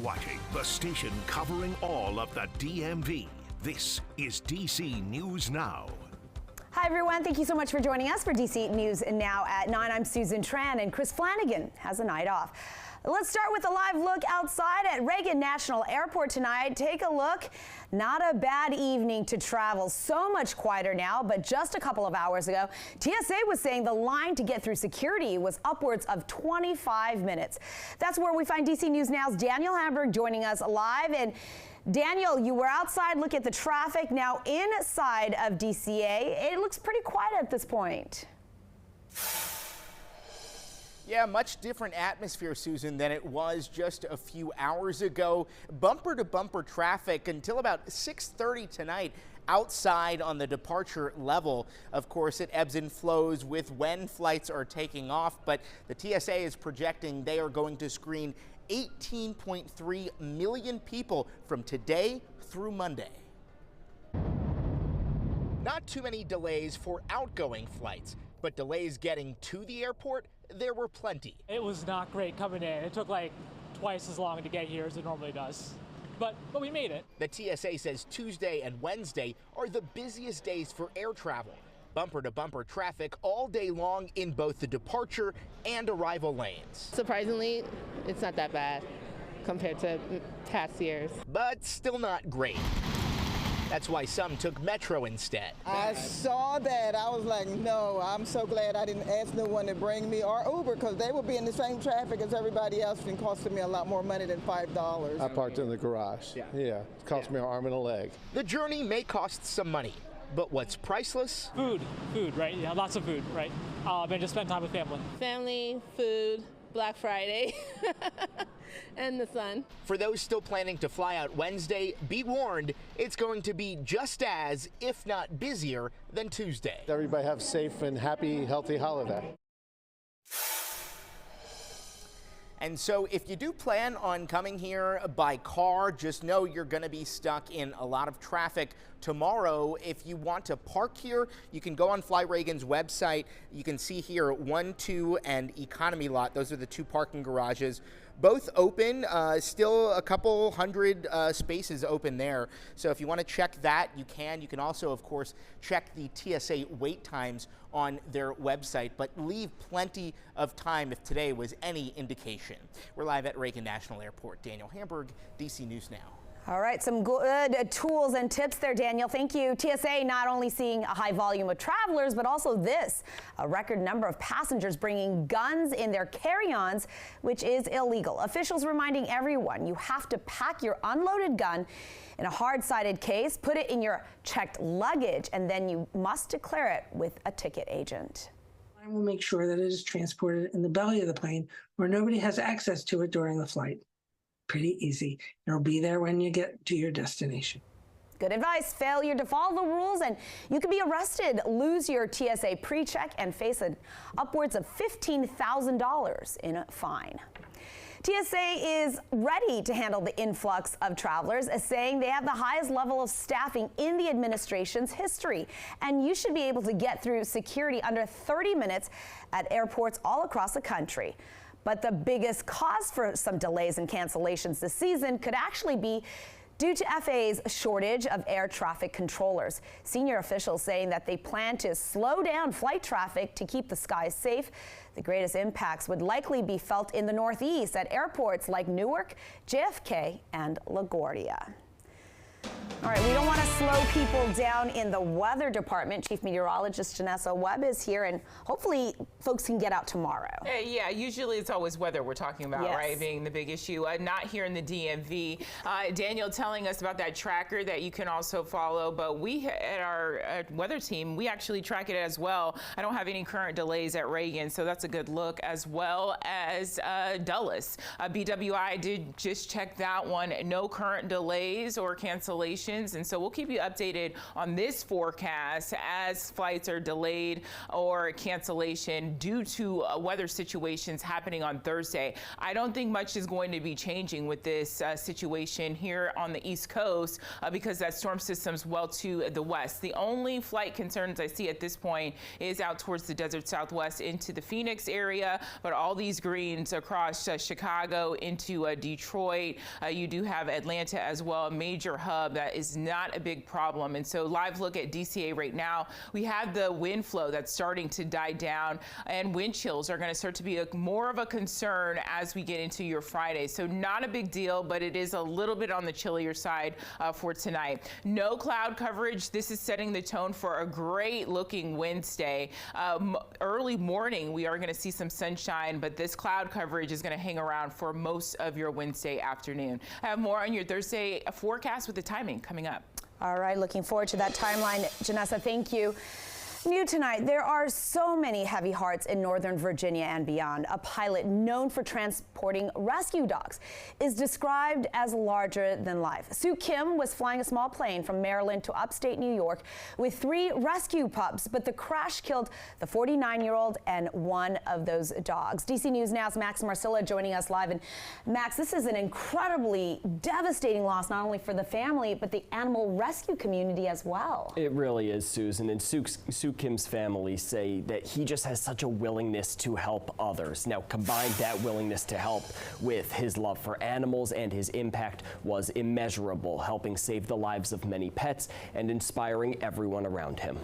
watching the station covering all of the DMV. This is DC News Now. Hi, everyone. Thank you so much for joining us for DC News Now at 9. I'm Susan Tran, and Chris Flanagan has a night off. Let's start with a live look outside at Reagan National Airport tonight. Take a look. Not a bad evening to travel. So much quieter now, but just a couple of hours ago, TSA was saying the line to get through security was upwards of 25 minutes. That's where we find DC News Now's Daniel Hamburg joining us live. And Daniel, you were outside, look at the traffic. Now inside of DCA, it looks pretty quiet at this point. Yeah, much different atmosphere, Susan, than it was just a few hours ago. Bumper to bumper traffic until about 6:30 tonight outside on the departure level. Of course, it ebbs and flows with when flights are taking off, but the TSA is projecting they are going to screen 18.3 million people from today through Monday. Not too many delays for outgoing flights, but delays getting to the airport, there were plenty. It was not great coming in. It took like twice as long to get here as it normally does. But we made it. The TSA says Tuesday and Wednesday are the busiest days for air travel. Bumper to bumper traffic all day long in both the departure and arrival lanes. Surprisingly, it's not that bad compared to past years. But still not great. That's why some took Metro instead. I saw that. I was like, no, I'm so glad I didn't ask no one to bring me, or Uber, because they would be in the same traffic as everybody else and costing me a lot more money than $5. I parked in the garage. Yeah, it cost me an arm and a leg. The journey may cost some money, but what's priceless? Food, right? Yeah, lots of food, right? And just spend time with family. Family, food, Black Friday, and the sun. For those still planning to fly out Wednesday, be warned, it's going to be just as, if not busier, than Tuesday. Everybody have a safe and happy, healthy holiday. And so if you do plan on coming here by car, just know you're going to be stuck in a lot of traffic tomorrow. If you want to park here, you can go on Fly Reagan's website. You can see here 1, 2, and Economy Lot. Those are the two parking garages. Both open, still a couple hundred spaces open there. So if you want to check that, you can. You can also, of course, check the TSA wait times on their website, but leave plenty of time if today was any indication. We're live at Reagan National Airport. Daniel Hamburg, DC News Now. All right, some good tools and tips there, Daniel. Thank you. TSA not only seeing a high volume of travelers, but also a record number of passengers bringing guns in their carry-ons, which is illegal. Officials reminding everyone you have to pack your unloaded gun in a hard-sided case, put it in your checked luggage, and then you must declare it with a ticket agent. I will make sure that it is transported in the belly of the plane where nobody has access to it during the flight. Pretty easy. It'll be there when you get to your destination. Good advice. Failure to follow the rules and you could be arrested, lose your TSA pre-check, and face upwards of $15,000 in a fine. TSA is ready to handle the influx of travelers, as saying they have the highest level of staffing in the administration's history. And you should be able to get through security under 30 minutes at airports all across the country. But the biggest cause for some delays and cancellations this season could actually be due to FAA's shortage of air traffic controllers. Senior officials saying that they plan to slow down flight traffic to keep the skies safe. The greatest impacts would likely be felt in the Northeast at airports like Newark, JFK, and LaGuardia. All right, we don't want to slow people down in the weather department. Chief Meteorologist Janessa Webb is here, and hopefully folks can get out tomorrow. Yeah, usually it's always weather we're talking about, yes, right, being the big issue. Not here in the DMV. Daniel telling us about that tracker that you can also follow, but we at our weather team, we actually track it as well. I don't have any current delays at Reagan, so that's a good look, as well as Dulles. BWI did just check that one. No current delays or cancellations situations. And so we'll keep you updated on this forecast as flights are delayed or cancellation due to weather situations happening on Thursday. I don't think much is going to be changing with this situation here on the East Coast because that storm system's well to the west. The only flight concerns I see at this point is out towards the desert Southwest into the Phoenix area, but all these greens across Chicago into Detroit. You do have Atlanta as well, a major hub that is not a big problem. And so live look at DCA right now, we have the wind flow that's starting to die down, and wind chills are going to start to be more of a concern as we get into your Friday. So not a big deal, but it is a little bit on the chillier side for tonight. No cloud coverage. This is setting the tone for a great looking Wednesday. Early morning, we are going to see some sunshine, but this cloud coverage is going to hang around for most of your Wednesday afternoon. I have more on your Thursday forecast with the timing coming up. All right, looking forward to that timeline. Janessa, thank you. New tonight, there are so many heavy hearts in Northern Virginia and beyond. A pilot known for transporting rescue dogs is described as larger than life. Sue Kim was flying a small plane from Maryland to upstate New York with 3 rescue pups, but the crash killed the 49-year-old and one of those dogs. DC News Now's Max Marcilla joining us live. And Max, this is an incredibly devastating loss, not only for the family, but the animal rescue community as well. It really is, Susan. And Sue Kim's family say that he just has such a willingness to help others. Now, combine that willingness to help with his love for animals, and his impact was immeasurable, helping save the lives of many pets and inspiring everyone around him.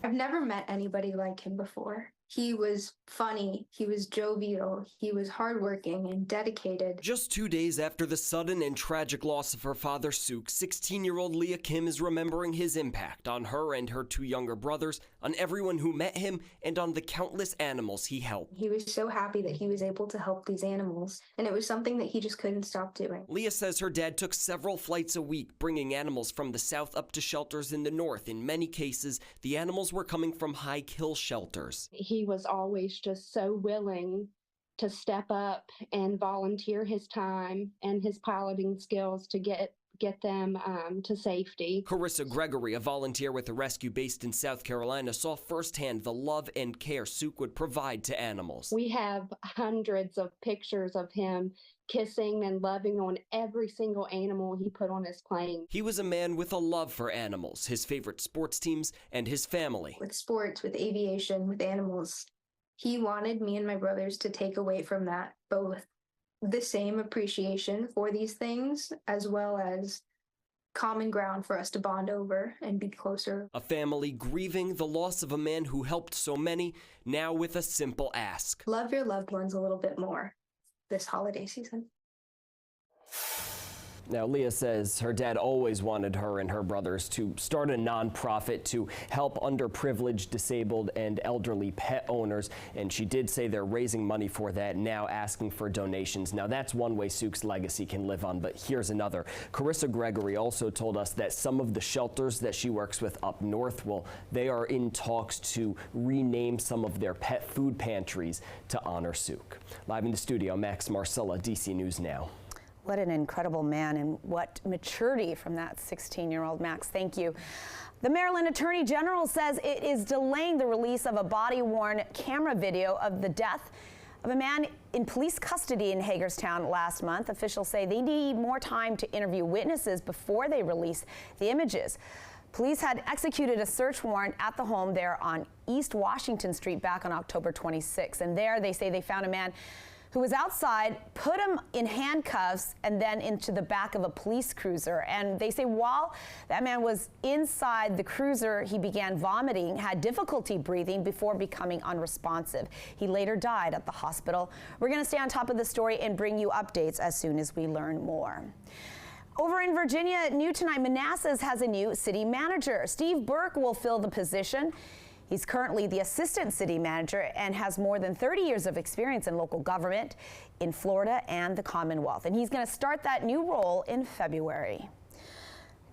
I've never met anybody like him before. He was funny, he was jovial, he was hardworking and dedicated. Just 2 days after the sudden and tragic loss of her father, Suk, 16-year-old Leah Kim is remembering his impact on her and her 2 younger brothers, on everyone who met him, and on the countless animals he helped. He was so happy that he was able to help these animals, and it was something that he just couldn't stop doing. Leah says her dad took several flights a week, bringing animals from the south up to shelters in the north. In many cases, the animals were coming from high kill shelters. He was always just so willing to step up and volunteer his time and his piloting skills to get them to safety. Carissa Gregory, a volunteer with a rescue based in South Carolina, saw firsthand the love and care Suk would provide to animals. We have hundreds of pictures of him kissing and loving on every single animal he put on his plane. He was a man with a love for animals, his favorite sports teams, and his family. With sports, with aviation, with animals, he wanted me and my brothers to take away from that both the same appreciation for these things as well as common ground for us to bond over and be closer. A family grieving the loss of a man who helped so many, now with a simple ask. Love your loved ones a little bit more this holiday season. Now, Leah says her dad always wanted her and her brothers to start a nonprofit to help underprivileged, disabled, and elderly pet owners, and she did say they're raising money for that, now asking for donations. Now, that's one way Suk's legacy can live on, but here's another. Carissa Gregory also told us that some of the shelters that she works with up north, well, they are in talks to rename some of their pet food pantries to honor Suk. Live in the studio, Max Marcilla, DC News Now. What an incredible man, and what maturity from that 16-year-old. Max, thank you. The Maryland Attorney General says it is delaying the release of a body-worn camera video of the death of a man in police custody in Hagerstown last month. Officials say they need more time to interview witnesses before they release the images. Police had executed a search warrant at the home there on East Washington Street back on October 26, and there they say they found a man who was outside, put him in handcuffs, and then into the back of a police cruiser. And they say while that man was inside the cruiser, he began vomiting, had difficulty breathing before becoming unresponsive. He later died at the hospital. We're going to stay on top of the story and bring you updates as soon as we learn more. Over in Virginia, new tonight, Manassas has a new city manager. Steve Burke will fill the position. He's currently the assistant city manager and has more than 30 years of experience in local government in Florida and the Commonwealth. And he's going to start that new role in February.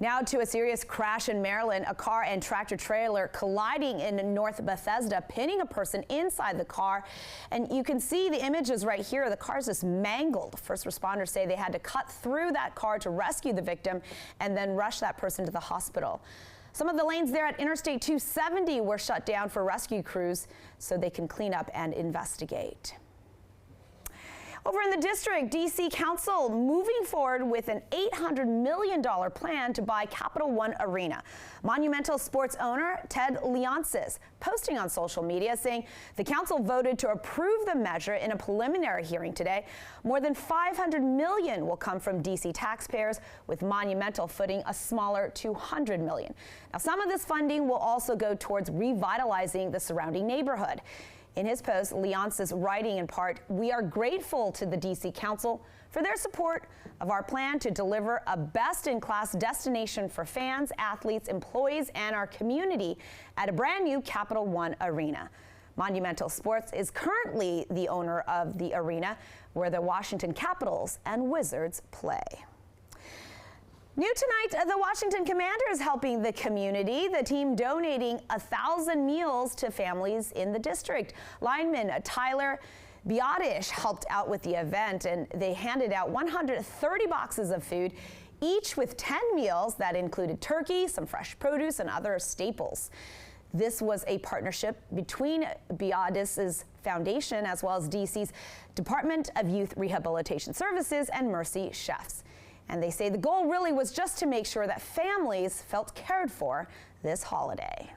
Now to a serious crash in Maryland, a car and tractor trailer colliding in North Bethesda, pinning a person inside the car. And you can see the images right here. The car's just mangled. First responders say they had to cut through that car to rescue the victim and then rush that person to the hospital. Some of the lanes there at Interstate 270 were shut down for rescue crews so they can clean up and investigate. Over in the district, D.C. Council moving forward with an $800 million plan to buy Capital One Arena. Monumental Sports owner Ted Leonsis posting on social media saying the council voted to approve the measure in a preliminary hearing today. More than $500 million will come from D.C. taxpayers, with Monumental footing a smaller $200 million. Now, some of this funding will also go towards revitalizing the surrounding neighborhood. In his post, Leonsis writing in part, "We are grateful to the D.C. Council for their support of our plan to deliver a best-in-class destination for fans, athletes, employees, and our community at a brand new Capital One Arena." Monumental Sports is currently the owner of the arena where the Washington Capitals and Wizards play. New tonight, the Washington Commanders helping the community. The team donating 1,000 meals to families in the district. Lineman Tyler Biadish helped out with the event, and they handed out 130 boxes of food, each with 10 meals that included turkey, some fresh produce, and other staples. This was a partnership between Biadish's foundation as well as DC's Department of Youth Rehabilitation Services and Mercy Chefs. And they say the goal really was just to make sure that families felt cared for this holiday.